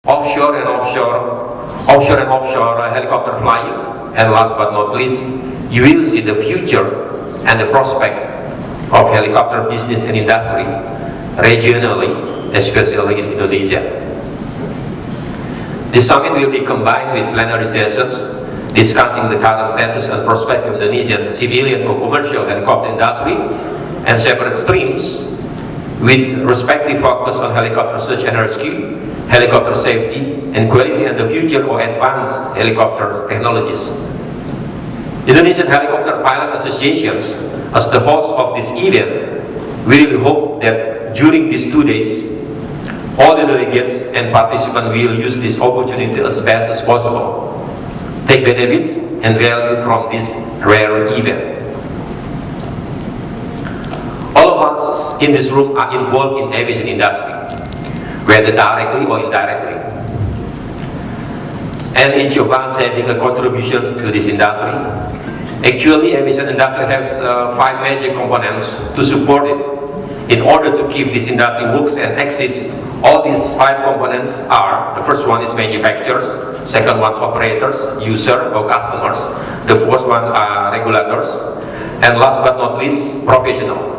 offshore and offshore helicopter flying. And last but not least, you will see the future and the prospect of helicopter business and industry regionally, especially in Indonesia. This summit will be combined with plenary sessions discussing the current status and prospect of Indonesian civilian or commercial helicopter industry and separate streams with respective focus on helicopter search and rescue, helicopter safety and quality, and the future of advanced helicopter technologies. Indonesian Helicopter Pilot Association, as the host of this event, we really hope that during these 2 days, all the delegates and participants will use this opportunity as best as possible, take benefits and value from this rare event. All of us in this room are involved in aviation industry, whether directly or indirectly. And each of us having a contribution to this industry. Actually, aviation industry has 5 major components to support it. In order to keep this industry works and exists, all these 5 components are: the first one is manufacturers, second one is operators, user or customers, the fourth one are regulators, and last but not least, professional.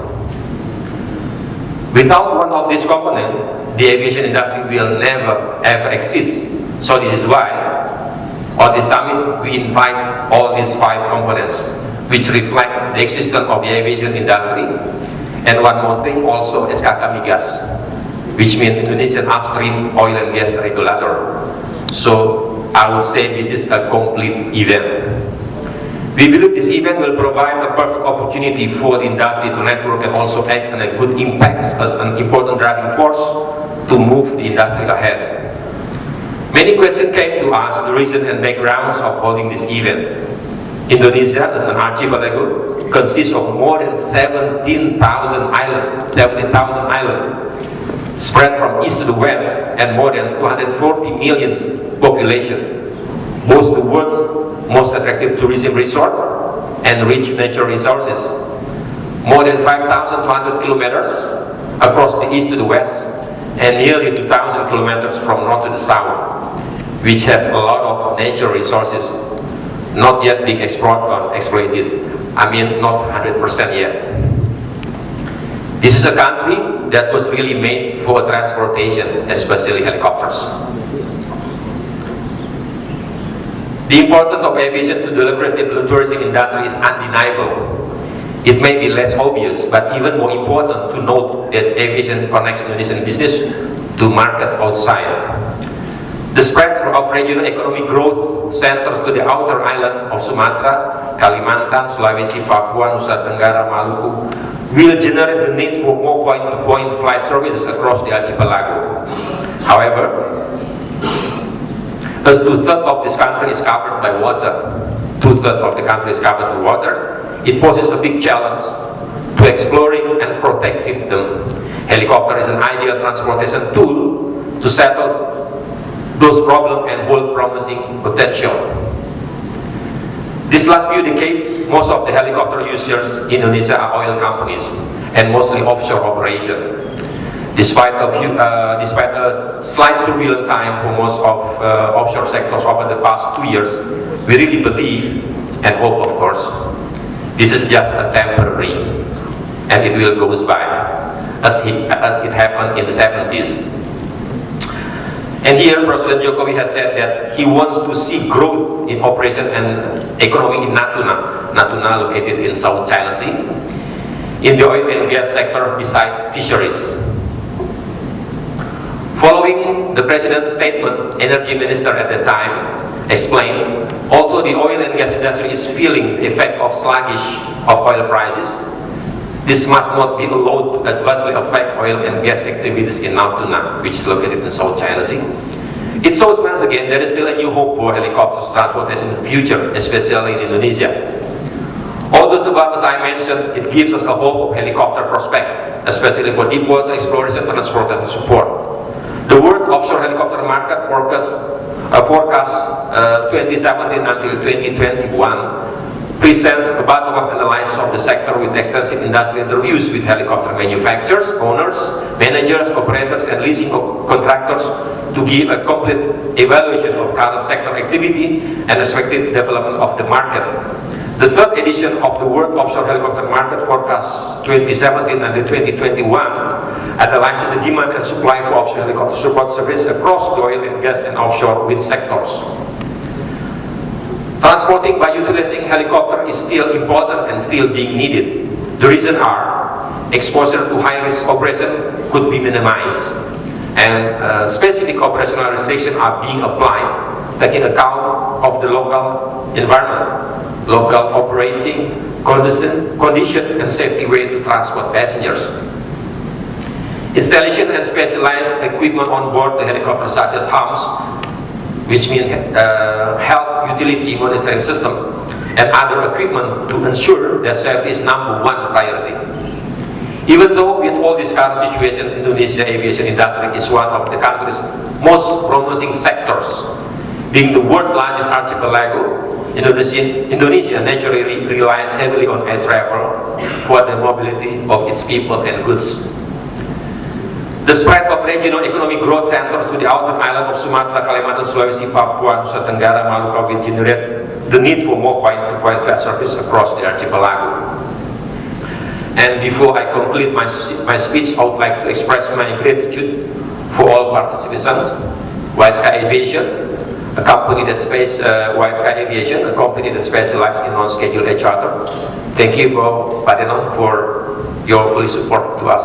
Without one of these components, the aviation industry will never ever exist. So this is why on this summit we invite all these 5 components which reflect the existence of the aviation industry. And one more thing also, SKK Migas, which means Indonesian Upstream Oil and Gas Regulator. So I would say this is a complete event. We believe this event will provide a perfect opportunity for the industry to network and also act on a good impact as an important driving force to move the industry ahead. Many questions came to us the reason and backgrounds of holding this event. Indonesia as an archipelago consists of more than 17,000 islands, spread from east to the west, and more than 240 million population. Boasts the world's most attractive tourism resort and rich natural resources. More than 5,200 kilometers across the east to the west, and nearly 2,000 kilometers from north to the south, which has a lot of natural resources not yet being exploited. I mean, not 100% yet. This is a country that was really made for transportation, especially helicopters. The importance of aviation to the lucrative tourism industry is undeniable. It may be less obvious, but even more important to note that aviation connects Indonesian business to markets outside. The spread of regional economic growth centers to the outer island of Sumatra, Kalimantan, Sulawesi, Papua, Nusa Tenggara, Maluku will generate the need for more point-to-point flight services across the archipelago. However, as 2/3 of this country is covered by water, it poses a big challenge to exploring and protecting them. Helicopter is an ideal transportation tool to settle those problems and hold promising potential. These last few decades, most of the helicopter users in Indonesia are oil companies and mostly offshore operation. Despite a slight turbulent time for most of offshore sectors over the past 2 years, we really believe and hope, of course, this is just a temporary, and it will go by, as it happened in the 70s. And here, President Jokowi has said that he wants to see growth in operation and economy in Natuna located in South China Sea, in the oil and gas sector beside fisheries. Following the President's statement, Energy Minister at the time explained, although the oil and gas industry is feeling the effect of sluggish of oil prices, this must not be allowed to adversely affect oil and gas activities in Natuna, which is located in South China Sea. It shows once again there is still a new hope for helicopters transportation in the future, especially in Indonesia. All those above, as I mentioned, it gives us a hope of helicopter prospect, especially for deep water exploration, transportation support. The world offshore helicopter market forecast 2017 until 2021 presents a bottom-up analysis of the sector with extensive industry interviews with helicopter manufacturers, owners, managers, operators, and leasing contractors to give a complete evaluation of current sector activity and expected development of the market. The third edition of the World Offshore Helicopter Market Forecast 2017 and 2021 analyzes the demand and supply for offshore helicopter support service across the oil and gas and offshore wind sectors. Transporting by utilizing helicopter is still important and still being needed. The reasons are exposure to high-risk operation could be minimized, and specific operational restrictions are being applied, taking account of the local environment, local operating condition and safety way to transport passengers. Installation and specialized equipment on board the helicopter such as HUMS, which means Health Utility Monitoring System, and other equipment to ensure that safety is #1 priority. Even though with all this current situation, Indonesia aviation industry is one of the country's most promising sectors. Being the world's largest archipelago, Indonesia naturally relies heavily on air travel for the mobility of its people and goods. The spread of regional economic growth centers to the outer island of Sumatra, Kalimantan, Sulawesi, Papua, Nusa Tenggara, Maluku will generate the need for more point-to-point flight service across the archipelago. And before I conclude my speech, I would like to express my gratitude for all participants. White Sky Aviation, a company that White Sky Aviation, a company that specializes in non-scheduled air charter. Thank you, Pak Denon, for your full support to us.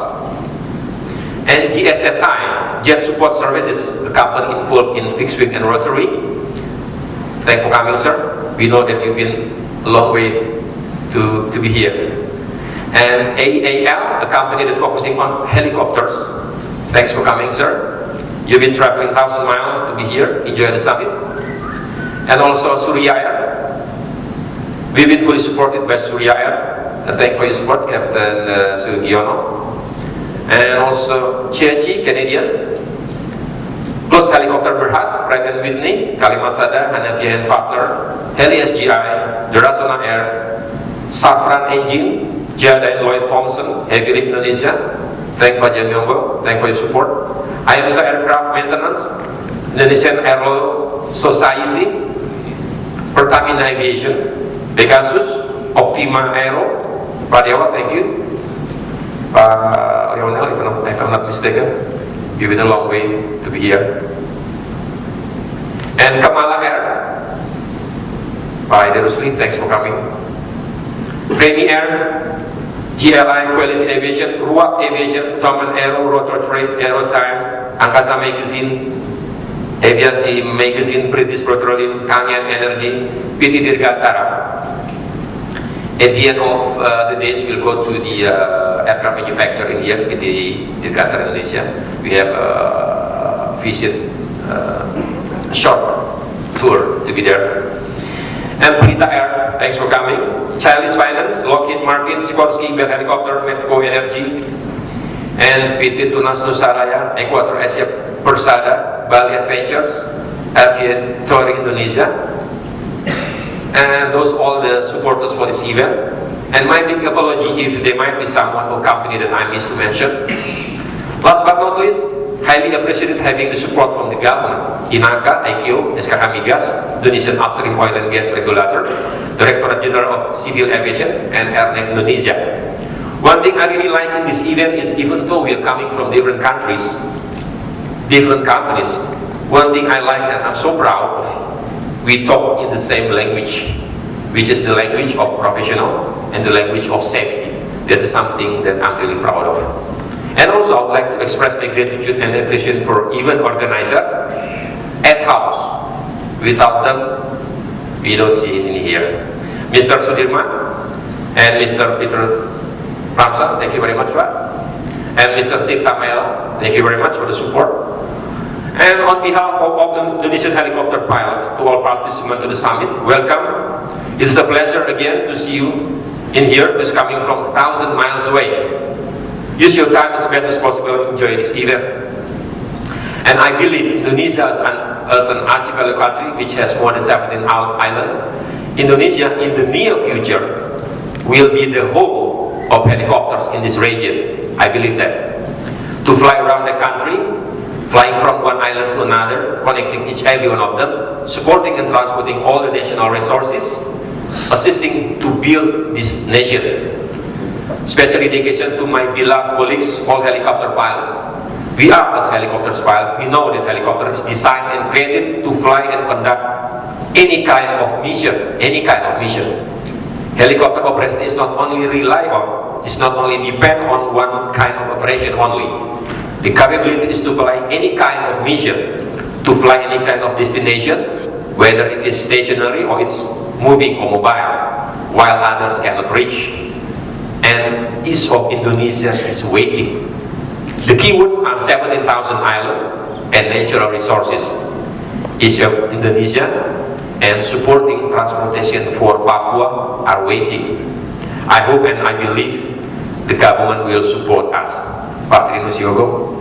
And GSSI, Jet Support Services, a company involved in fixed wing and rotary. Thank you for coming, sir. We know that you've been a long way to be here. And AAL, a company that's focusing on helicopters. Thanks for coming, sir. You've been traveling 1,000 miles to be here. Enjoy the summit. And also Surya Air. We've been fully supported by Surya Air. Thank you for your support, Captain Sugiono. And also CHI, Canadian. Plus Helicopter Berhad, Pratt & Whitney, Kalimasada, Hanabiya and Partner, Heli SGI, Derasona Air, Safran Engine, Jada and Lloyd Thompson, Heavy Lift Indonesia. Thank you, Pak Jamiongo. Thank you for your support. IMSA Aircraft Maintenance, Indonesian Airlo Society, Pertamina Aviation, Pegasus, Optima Aero, Pak Dewa, thank you. Pak Lionel, if I'm not mistaken, you've been a long way to be here. And Kamala Air, Pak Derusli, thanks for coming. Premi Air, GLI, Quality Aviation, Ruak Aviation, Toman Aero, Rotor Trade, Aerotime, Angkasa Magazine, Aviasi Magazine, British Petroleum, Kangen Energy, PT Dirgantara. At the end of the days, we'll go to the aircraft manufacturer in here, PT Dirgantara Indonesia. We have a visit, short tour to be there. And Pelita Air, thanks for coming. Chalice Finance, Lockheed Martin, Sikorsky, Bell Helicopter, Medco Energy, and PT Tunas Nusaraya, Equator Asia Persada, Bali Adventures, Aviatory Indonesia, and those all the supporters for this event. And my big apology if there might be someone or company that I missed to mention. Last but not least, highly appreciated having the support from the government, INACA, ICAO, SKH Migas, Indonesian Upstream Oil and Gas Regulator, Directorate General of Civil Aviation, and Airline Indonesia. One thing I really like in this event is even though we are coming from different countries, different companies, one thing I like and I'm so proud of, we talk in the same language, which is the language of professional and the language of safety. That is something that I'm really proud of. And also I would like to express my gratitude and appreciation for event organizer, Ed House. Without them, we don't see it in here. Mr. Sudirman and Mr. Peter Ramsa, thank you very much, Pak. And Mr. Steve Tamela, thank you very much for the support. And on behalf of all Indonesian helicopter pilots, to all participants to the summit, welcome. It's a pleasure again to see you in here, who's coming from 1,000 miles away. Use your time as best as possible to enjoy this event. And I believe Indonesia as an archipelago country which has more than 17 islands Indonesia in the near future will be the home of helicopters in this region. I believe that. To fly around the country, flying from one island to another, connecting every one of them, supporting and transporting all the national resources, assisting to build this nation. Special dedication to my beloved colleagues, all helicopter pilots. We are as helicopter pilots, we know that helicopter is designed and created to fly and conduct any kind of mission, Helicopter operation is not only rely on, it's not only depend on one kind of operation only. The capability is to fly any kind of mission, to fly any kind of destination, whether it is stationary or it's moving or mobile, while others cannot reach. And east of Indonesia is waiting. The keywords are 17,000 islands and natural resources. East of Indonesia and supporting transportation for Papua are waiting. I hope and I believe the government will support us. Pak Trinus Yogo,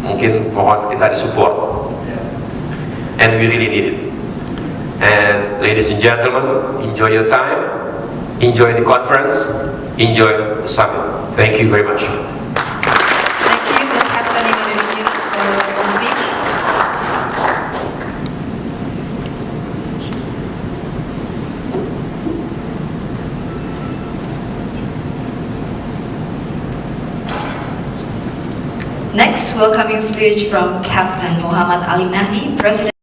mungkin mohon kita disupport. And we really need it. And ladies and gentlemen, enjoy your time, enjoy the conference, enjoy the summit. Thank you very much. Thank you, the Captain Emmanuel Yunus, for the speech. Next, welcoming speech from Captain Muhammad Ali Nahdi, President